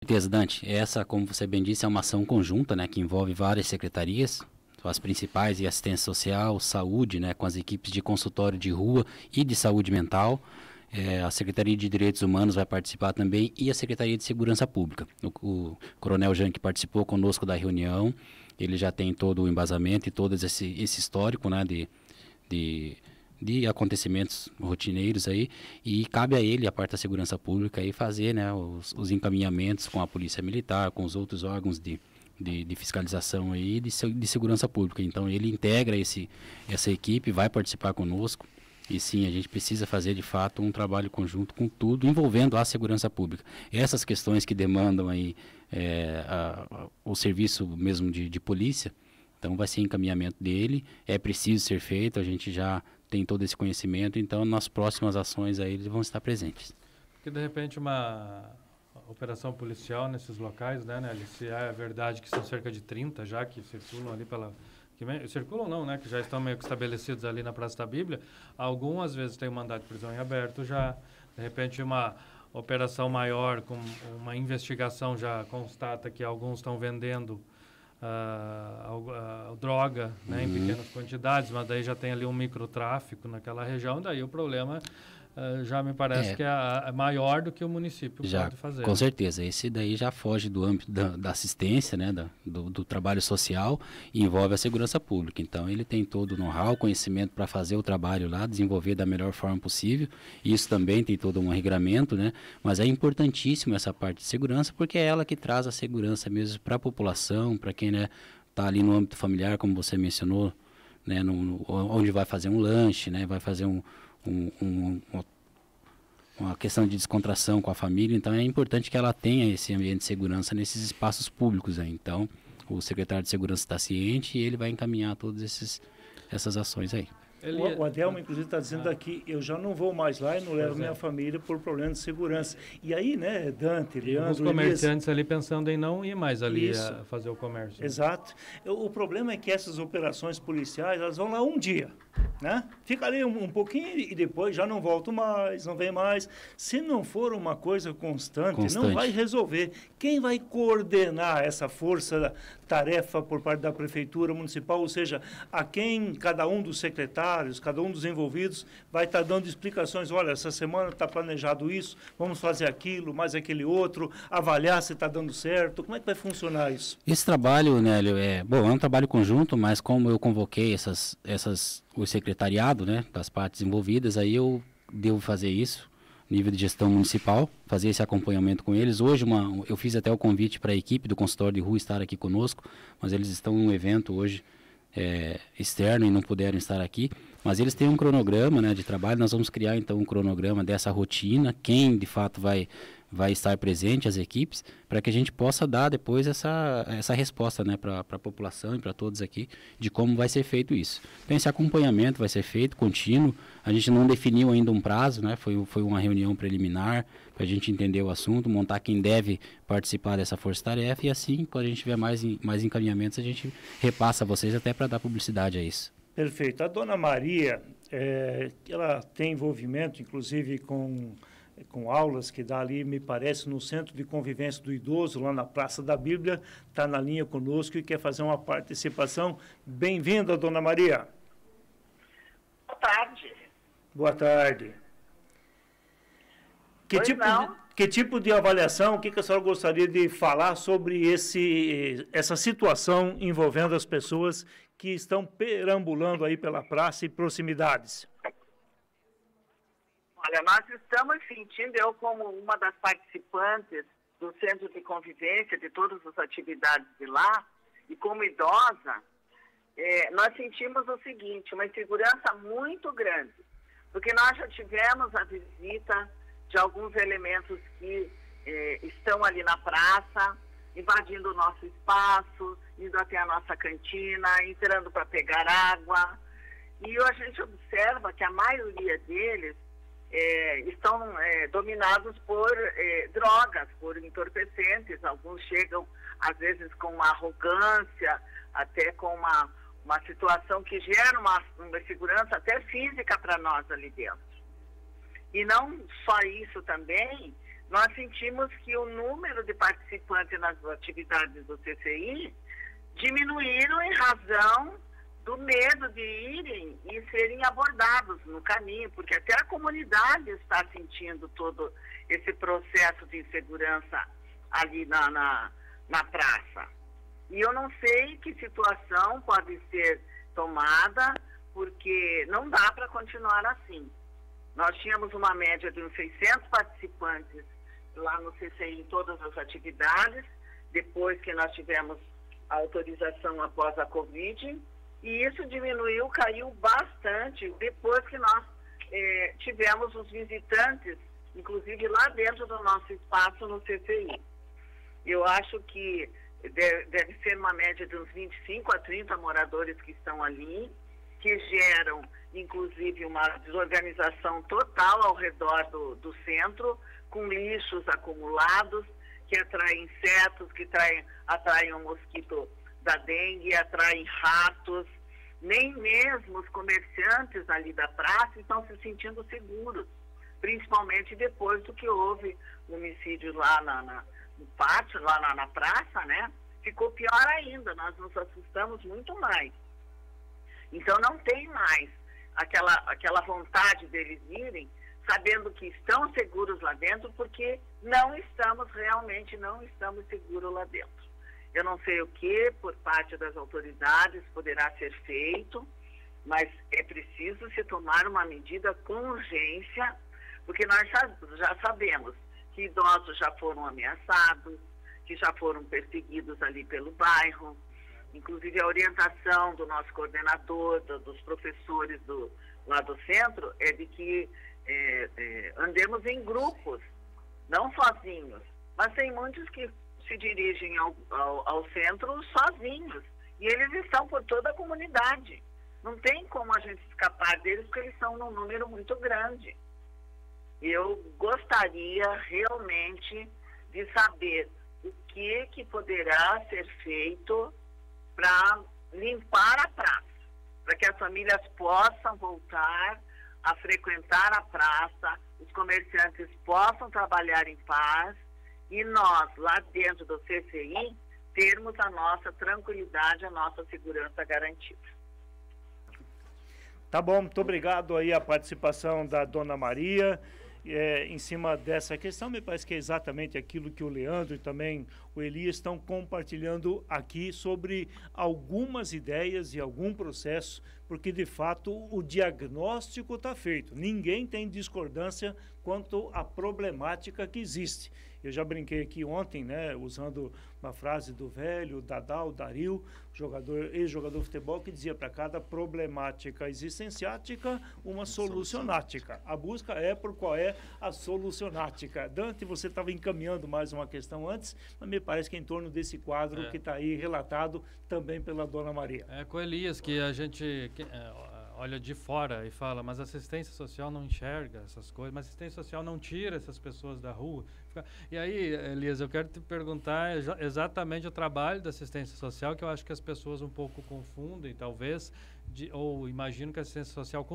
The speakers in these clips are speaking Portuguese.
certeza, Dante. Essa, como você bem disse, é uma ação conjunta, né, que envolve várias secretarias, as principais e assistência social, saúde, né, com as equipes de consultório de rua e de saúde mental. A Secretaria de Direitos Humanos vai participar também e a Secretaria de Segurança Pública. O Coronel Jean, que participou conosco da reunião, ele já tem todo o embasamento e todo esse histórico, né, de acontecimentos rotineiros aí, e cabe a ele, a parte da segurança pública, aí fazer, né, os encaminhamentos com a Polícia Militar, com os outros órgãos de fiscalização aí de segurança pública. Então ele integra essa equipe, vai participar conosco, e sim, a gente precisa fazer de fato um trabalho conjunto com tudo, envolvendo a segurança pública. Essas questões que demandam aí o serviço mesmo de polícia, então vai ser encaminhamento dele, é preciso ser feito, a gente já tem todo esse conhecimento, então nas próximas ações aí eles vão estar presentes. Porque de repente uma operação policial nesses locais, né, se é verdade que são cerca de 30 já que circulam ali circulam não, né, que já estão meio que estabelecidos ali na Praça da Bíblia, algumas vezes tem um mandado de prisão em aberto já, de repente uma operação maior, com uma investigação já constata que alguns estão vendendo droga, né, em pequenas quantidades, mas daí já tem ali um microtráfico naquela região, daí o problema já me parece que é maior do que o município pode fazer. Com certeza, esse daí já foge do âmbito da assistência, né, do trabalho social, e envolve a segurança pública. Então ele tem todo o know-how, conhecimento para fazer o trabalho lá, desenvolver da melhor forma possível. Isso também tem todo um regramento, né, mas é importantíssimo essa parte de segurança, porque é ela que traz a segurança mesmo para a população, para quem, né, está ali no âmbito familiar, como você mencionou, né, onde vai fazer um lanche, né, vai fazer uma questão de descontração com a família. Então é importante que ela tenha esse ambiente de segurança nesses espaços públicos aí. Então o secretário de segurança está ciente e ele vai encaminhar todas essas ações aí. O Adelmo, inclusive, está dizendo aqui, eu já não vou mais lá e não levo minha família por problema de segurança. E aí, né, Dante, Leandro... Os comerciantes ali pensando em não ir mais ali a fazer o comércio. Né? Exato. O problema é que essas operações policiais, elas vão lá um dia, né? Fica ali um pouquinho e depois já não voltam mais, não vem mais. Se não for uma coisa constante, não vai resolver. Quem vai coordenar essa força-tarefa por parte da Prefeitura Municipal, ou seja, a quem cada um dos secretários, cada um dos envolvidos vai estar dando explicações, olha, essa semana está planejado isso, vamos fazer aquilo, mais aquele outro, avaliar se está dando certo, como é que vai funcionar isso? Esse trabalho, Nélio, é um trabalho conjunto, mas como eu convoquei o secretariado, né, das partes envolvidas, aí eu devo fazer isso, nível de gestão municipal, fazer esse acompanhamento com eles. Hoje eu fiz até o convite para a equipe do consultório de rua estar aqui conosco, mas eles estão em um evento hoje externo e não puderam estar aqui, mas eles têm um cronograma, né, de trabalho. Nós vamos criar então um cronograma dessa rotina, quem de fato vai estar presente, as equipes, para que a gente possa dar depois essa resposta, né, para a população e para todos aqui, de como vai ser feito isso. Então esse acompanhamento vai ser feito contínuo, a gente não definiu ainda um prazo, né, foi uma reunião preliminar, para a gente entender o assunto, montar quem deve participar dessa força-tarefa, e assim, quando a gente tiver mais encaminhamentos, a gente repassa a vocês até para dar publicidade a isso. Perfeito. A dona Maria, ela tem envolvimento, inclusive, com aulas que dá ali, me parece, no Centro de Convivência do Idoso, lá na Praça da Bíblia, está na linha conosco e quer fazer uma participação. Bem-vinda, dona Maria. Boa tarde. Boa tarde. Que tipo de avaliação, o que a senhora gostaria de falar sobre essa situação envolvendo as pessoas que estão perambulando aí pela praça e proximidades? Olha, nós estamos sentindo, eu como uma das participantes do Centro de Convivência, de todas as atividades de lá, e como idosa, nós sentimos o seguinte, uma insegurança muito grande, porque nós já tivemos a visita de alguns elementos que estão ali na praça, invadindo o nosso espaço, indo até a nossa cantina, entrando para pegar água. E a gente observa que a maioria deles estão dominados por drogas, por entorpecentes. Alguns chegam, às vezes, com uma arrogância, até com uma situação que gera uma insegurança até física para nós ali dentro. E não só isso também, nós sentimos que o número de participantes nas atividades do CCI diminuíram em razão do medo de irem e serem abordados no caminho, porque até a comunidade está sentindo todo esse processo de insegurança ali na praça. E eu não sei que situação pode ser tomada, porque não dá para continuar assim. Nós tínhamos uma média de uns 600 participantes lá no CCI em todas as atividades, depois que nós tivemos a autorização após a Covid, e isso diminuiu, caiu bastante depois que nós tivemos os visitantes, inclusive lá dentro do nosso espaço no CCI. Eu acho que deve ser uma média de uns 25 a 30 moradores que estão ali, que geram, inclusive, uma desorganização total ao redor do centro, com lixos acumulados, que atraem insetos, que atraem o mosquito da dengue, atraem ratos. Nem mesmo os comerciantes ali da praça estão se sentindo seguros, principalmente depois do que houve o homicídio lá no pátio, lá na praça, né? Ficou pior ainda, nós nos assustamos muito mais. Então não tem mais aquela vontade deles irem, sabendo que estão seguros lá dentro, porque não estamos seguros lá dentro. Eu não sei o que, por parte das autoridades, poderá ser feito, mas é preciso se tomar uma medida com urgência, porque nós já sabemos que idosos já foram ameaçados, que já foram perseguidos ali pelo bairro. Inclusive, a orientação do nosso coordenador, dos professores lá do centro, é de que andemos em grupos, não sozinhos. Mas tem muitos que se dirigem ao centro sozinhos, e eles estão por toda a comunidade. Não tem como a gente escapar deles, porque eles são num número muito grande. Eu gostaria realmente de saber o que poderá ser feito para limpar a praça, para que as famílias possam voltar a frequentar a praça, os comerciantes possam trabalhar em paz e nós, lá dentro do CCI, termos a nossa tranquilidade, a nossa segurança garantida. Tá bom, muito obrigado aí a participação da Dona Maria. Em cima dessa questão, me parece que é exatamente aquilo que o Leandro e também o Elias estão compartilhando aqui sobre algumas ideias e algum processo, porque de fato o diagnóstico está feito. Ninguém tem discordância quanto à problemática que existe. Eu já brinquei aqui ontem, né, usando uma frase do velho Dadal, Daril, ex-jogador de futebol, que dizia para cada problemática existenciática, uma solucionática. A busca é por qual é a solucionática. Dante, você estava encaminhando mais uma questão antes, mas me parece que é em torno desse quadro que está aí relatado também pela Dona Maria. Com Elias, que a gente olha de fora e fala, mas a assistência social não enxerga essas coisas, mas a assistência social não tira essas pessoas da rua. E aí, Elias, eu quero te perguntar exatamente o trabalho da assistência social, que eu acho que as pessoas um pouco confundem, talvez, ou imagino que a assistência social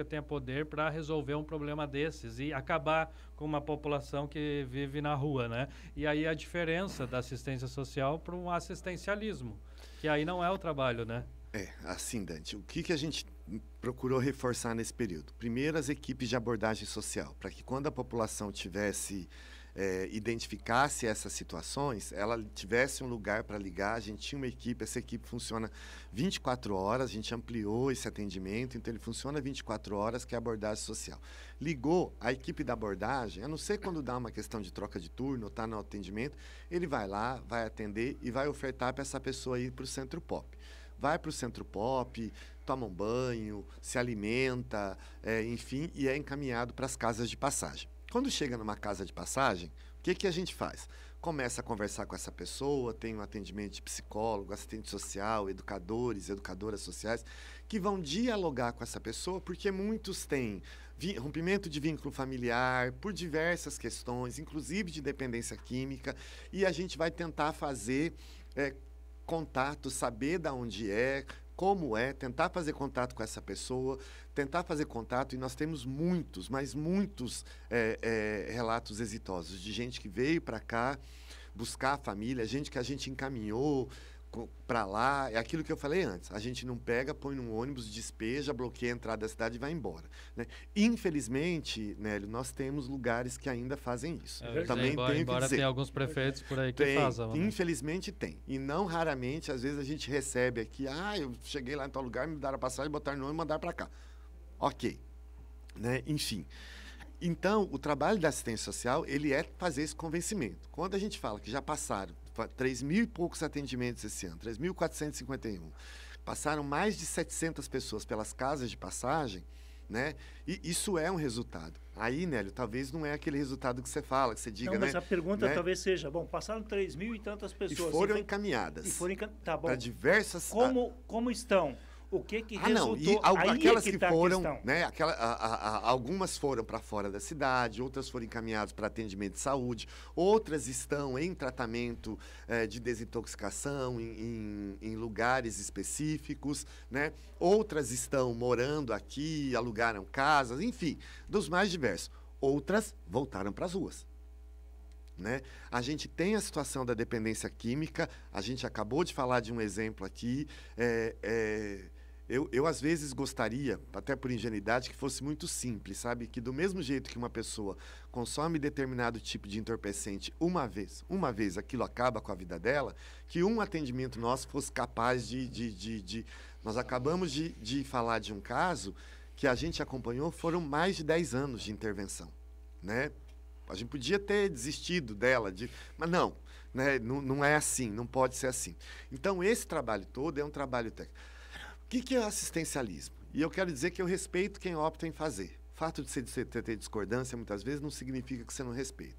tenha poder para resolver um problema desses e acabar com uma população que vive na rua, né? E aí a diferença da assistência social para um assistencialismo, que aí não é o trabalho, né? Assim, Dante, o que a gente procurou reforçar nesse período? Primeiro, as equipes de abordagem social, para que quando a população identificasse essas situações, ela tivesse um lugar para ligar. A gente tinha uma equipe, essa equipe funciona 24 horas, a gente ampliou esse atendimento, então ele funciona 24 horas, que é a abordagem social. Ligou a equipe da abordagem, a não ser quando dá uma questão de troca de turno, está no atendimento, ele vai lá, vai atender e vai ofertar para essa pessoa ir para o Centro Pop. Vai para o Centro Pop, toma um banho, se alimenta, enfim, e é encaminhado para as casas de passagem. Quando chega numa casa de passagem, o que a gente faz? Começa a conversar com essa pessoa, tem um atendimento de psicólogo, assistente social, educadores, educadoras sociais, que vão dialogar com essa pessoa, porque muitos têm rompimento de vínculo familiar, por diversas questões, inclusive de dependência química, e a gente vai tentar fazer contato, saber de onde como é, tentar fazer contato com essa pessoa, tentar fazer contato, e nós temos muitos, mas muitos relatos exitosos de gente que veio para cá buscar a família, gente que a gente encaminhou para lá. É aquilo que eu falei antes, a gente não pega, põe num ônibus, despeja, bloqueia a entrada da cidade e vai embora, né? Infelizmente, Nélio, nós temos lugares que ainda fazem isso. Também embora tem alguns prefeitos por aí que fazem. Infelizmente tem. E não raramente, às vezes a gente recebe aqui, eu cheguei lá em tal lugar, me deram a passagem, botaram no ônibus e mandaram para cá. Ok. Né? Enfim. Então, o trabalho da assistência social, ele é fazer esse convencimento. Quando a gente fala que já passaram 3.000 e poucos atendimentos esse ano, 3.451, passaram mais de 700 pessoas pelas casas de passagem, né? E isso é um resultado. Aí, Nélio, talvez não é aquele resultado que você fala, que você diga, não, mas né? a pergunta talvez seja, passaram 3.000 e tantas pessoas. E foram encaminhadas. Tá bom. Para diversas... Como estão? O que resultou? E aquelas que tá foram, né? Algumas foram para fora da cidade, outras foram encaminhadas para atendimento de saúde, outras estão em tratamento de desintoxicação em lugares específicos, né? Outras estão morando aqui, alugaram casas, enfim, dos mais diversos. Outras voltaram para as ruas. Né? A gente tem a situação da dependência química, a gente acabou de falar de um exemplo aqui. Eu às vezes gostaria, até por ingenuidade, que fosse muito simples, sabe? Que do mesmo jeito que uma pessoa consome determinado tipo de entorpecente uma vez aquilo acaba com a vida dela, que um atendimento nosso fosse capaz de... Nós acabamos de falar de um caso que a gente acompanhou, foram mais de 10 anos de intervenção, né? A gente podia ter desistido dela, mas não, né? Não é assim, não pode ser assim. Então, esse trabalho todo é um trabalho técnico. O que é assistencialismo? E eu quero dizer que eu respeito quem opta em fazer. O fato de você ter discordância, muitas vezes, não significa que você não respeita.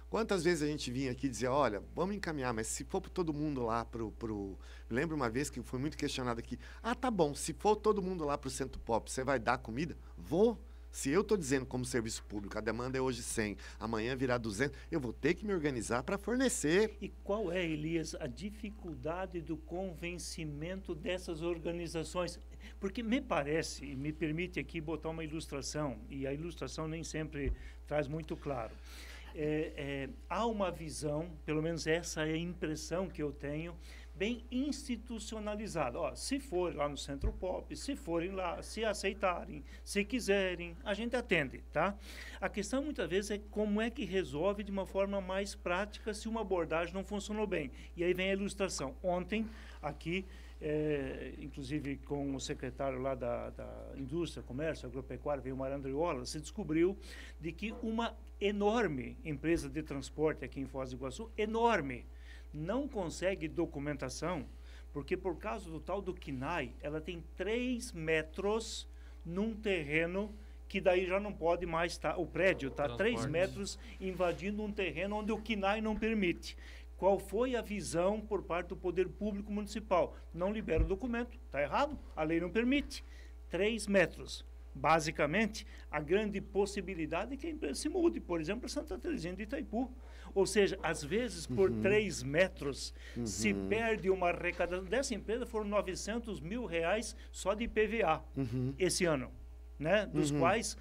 Quantas vezes a gente vinha aqui e dizia, olha, vamos encaminhar, mas se for para todo mundo lá Me lembro uma vez que foi muito questionado aqui, tá bom, se for todo mundo lá para o Centro Pop, você vai dar comida? Vou. Se eu estou dizendo como serviço público, a demanda é hoje 100, amanhã virá 200, eu vou ter que me organizar para fornecer. E qual é, Elias, a dificuldade do convencimento dessas organizações? Porque me parece, e me permite aqui botar uma ilustração, e a ilustração nem sempre traz muito claro. Há uma visão, pelo menos essa é a impressão que eu tenho, bem institucionalizada. Se for lá no Centro Pop, se forem lá, se aceitarem, se quiserem, a gente atende, tá? A questão muitas vezes é como é que resolve de uma forma mais prática se uma abordagem não funcionou bem. E aí vem a ilustração. Ontem, aqui, inclusive com o secretário lá da Indústria, Comércio, Agropecuária, veio o Mário Andriola, se descobriu de que uma enorme empresa de transporte aqui em Foz do Iguaçu, enorme, não consegue documentação, porque por causa do tal do KNAI, ela tem 3 metros num terreno que daí já não pode mais estar, o prédio está 3 metros invadindo um terreno onde o KNAI não permite. Qual foi a visão por parte do Poder Público Municipal? Não libera o documento, está errado, a lei não permite. 3 metros. Basicamente, a grande possibilidade é que a empresa se mude, por exemplo, para Santa Teresinha de Itaipu. Ou seja, às vezes, por 3 metros, se perde uma arrecadação. Dessa empresa foram R$900 mil só de IPVA esse ano, né? Dos quais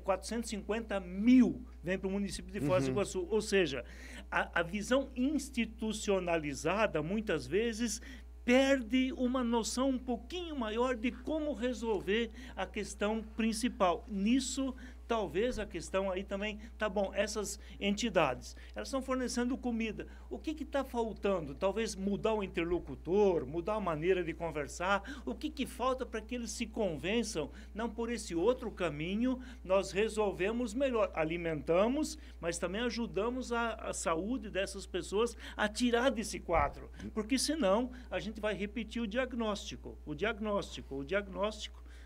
450 mil vem para o município de Foz do Iguaçu. Ou seja, a visão institucionalizada, muitas vezes, perde uma noção um pouquinho maior de como resolver a questão principal. Nisso, talvez a questão aí também, tá bom, essas entidades, elas estão fornecendo comida. O que está faltando? Talvez mudar o interlocutor, mudar a maneira de conversar. O que falta para que eles se convençam? Não, por esse outro caminho, nós resolvemos melhor. Alimentamos, mas também ajudamos a saúde dessas pessoas a tirar desse quadro. Porque senão, a gente vai repetir o diagnóstico,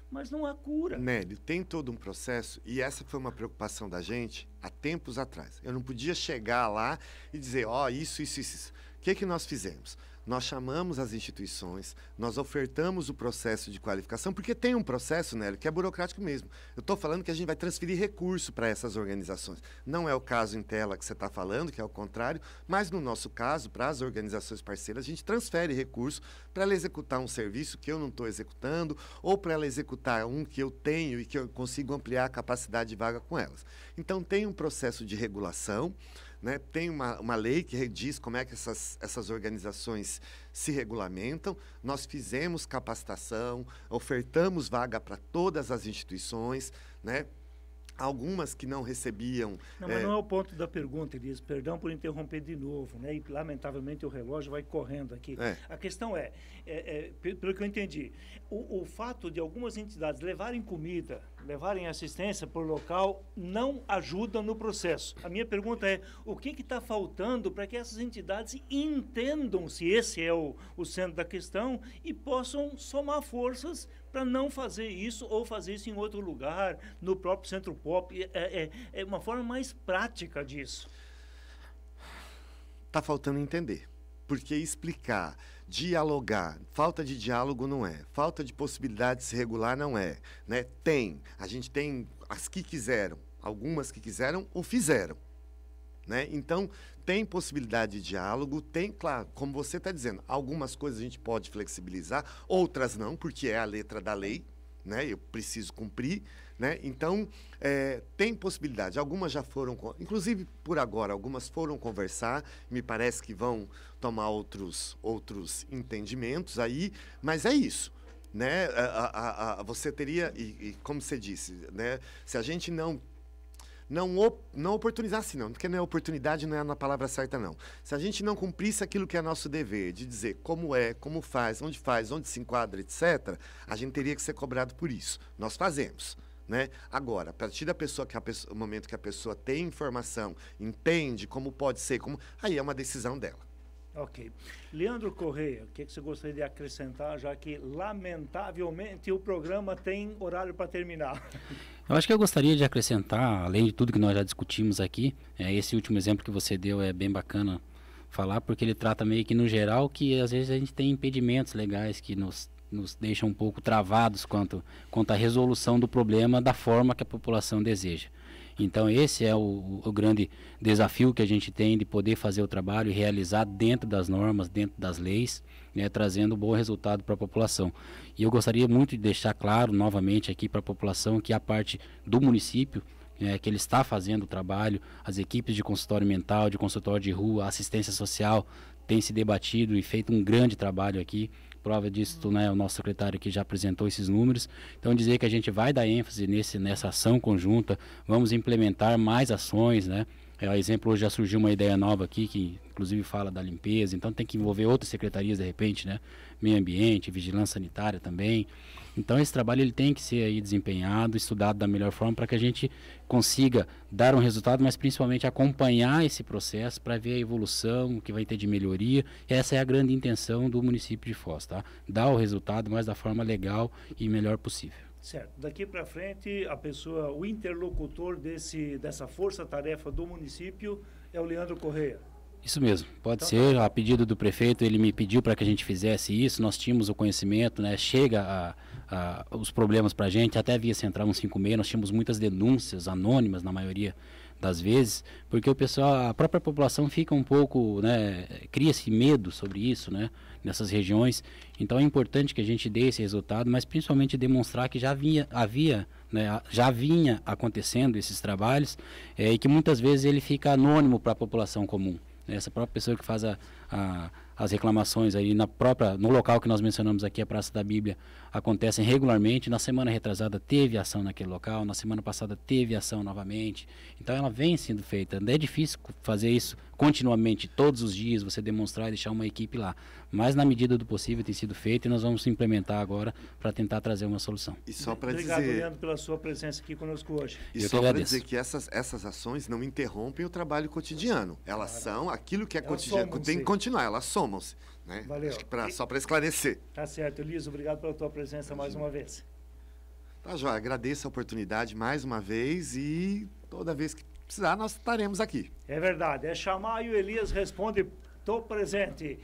mas não há cura. Nélio, tem todo um processo, e essa foi uma preocupação da gente há tempos atrás. Eu não podia chegar lá e dizer, isso. O que nós fizemos? nós chamamos as instituições, nós ofertamos o processo de qualificação, porque tem um processo, Nélio, que é burocrático mesmo. Eu estou falando que a gente vai transferir recurso para essas organizações. Não é o caso em tela que você está falando, que é o contrário, mas no nosso caso, para as organizações parceiras, a gente transfere recurso para ela executar um serviço que eu não estou executando, ou para ela executar um que eu tenho e que eu consigo ampliar a capacidade de vaga com elas. Então, tem um processo de regulação, né? Tem uma lei que diz como é que essas organizações se regulamentam. Nós fizemos capacitação, ofertamos vaga para todas as instituições, né? Algumas que não recebiam... Não, mas não é o ponto da pergunta, Elias. Perdão por interromper de novo, né? E, lamentavelmente, o relógio vai correndo aqui. A questão pelo que eu entendi, o fato de algumas entidades levarem comida, levarem assistência para o local, não ajuda no processo. A minha pergunta é, o que está faltando para que essas entidades entendam se esse é o centro da questão e possam somar forças para não fazer isso ou fazer isso em outro lugar, no próprio Centro Pop. É uma forma mais prática disso. Está faltando entender. Porque explicar, dialogar, falta de diálogo não é, falta de possibilidade de se regular não é, né? A gente tem as que quiseram, algumas que quiseram ou fizeram, né? Então, tem possibilidade de diálogo, tem, claro, como você está dizendo, algumas coisas a gente pode flexibilizar, outras não, porque é a letra da lei, né? Eu preciso cumprir, né? Então, tem possibilidade. Algumas já foram, inclusive por agora, algumas foram conversar, me parece que vão tomar outros entendimentos aí, mas é isso. Né? Você teria, e como você disse, né? Se a gente não oportunizasse, não, porque não é oportunidade, não é na palavra certa, não. Se a gente não cumprisse aquilo que é nosso dever, de dizer como faz, onde se enquadra, etc., a gente teria que ser cobrado por isso. Nós fazemos. Né? Agora, a partir o momento que a pessoa tem informação, entende como pode ser, aí é uma decisão dela. Ok. Leandro Correia, o que você gostaria de acrescentar, já que, lamentavelmente, o programa tem horário para terminar? Eu acho que eu gostaria de acrescentar, além de tudo que nós já discutimos aqui, esse último exemplo que você deu é bem bacana falar, porque ele trata meio que no geral que às vezes a gente tem impedimentos legais que nos deixam um pouco travados quanto à resolução do problema da forma que a população deseja. Então esse é o grande desafio que a gente tem de poder fazer o trabalho e realizar dentro das normas, dentro das leis, né, trazendo um bom resultado para a população. E eu gostaria muito de deixar claro novamente aqui para a população que a parte do município, que ele está fazendo o trabalho, as equipes de consultório mental, de consultório de rua, assistência social, tem se debatido e feito um grande trabalho aqui. Prova disso, né, o nosso secretário aqui já apresentou esses números. Então, dizer que a gente vai dar ênfase nessa ação conjunta, vamos implementar mais ações, né? Exemplo, hoje já surgiu uma ideia nova aqui, que inclusive fala da limpeza, então tem que envolver outras secretarias de repente, né? Meio ambiente, vigilância sanitária também. Então esse trabalho ele tem que ser aí desempenhado, estudado da melhor forma para que a gente consiga dar um resultado, mas principalmente acompanhar esse processo para ver a evolução, o que vai ter de melhoria. Essa é a grande intenção do município de Foz, tá? Dar o resultado, mas da forma legal e melhor possível. Certo. Daqui para frente, o interlocutor dessa força-tarefa do município é o Leandro Correia. Isso mesmo, pode ser, a pedido do prefeito, ele me pediu para que a gente fizesse isso, nós tínhamos o conhecimento, né? Chega os problemas para a gente, até via Central 156, nós tínhamos muitas denúncias anônimas na maioria das vezes, porque a própria população fica um pouco, né, cria-se medo sobre isso, né, nessas regiões. Então é importante que a gente dê esse resultado, mas principalmente demonstrar que já vinha acontecendo esses trabalhos, e que muitas vezes ele fica anônimo para a população comum. Essa própria pessoa que faz as reclamações aí no local que nós mencionamos aqui, a Praça da Bíblia, acontecem regularmente. Na semana retrasada teve ação naquele local, na semana passada teve ação novamente. Então ela vem sendo feita. É difícil fazer isso continuamente, todos os dias, você demonstrar e deixar uma equipe lá. Mas na medida do possível tem sido feito e nós vamos implementar agora para tentar trazer uma solução. E só para Obrigado, Leandro, pela sua presença aqui conosco hoje. E só para dizer que essas ações não interrompem o trabalho cotidiano. Elas são aquilo que é cotidiano, tem que continuar, elas somam-se. Né? Valeu. Só para esclarecer. Tá certo, Elias, obrigado pela tua presença mais uma vez. Tá, Joia, agradeço a oportunidade mais uma vez e toda vez que precisar nós estaremos aqui. É verdade, é chamar e o Elias responde, estou presente.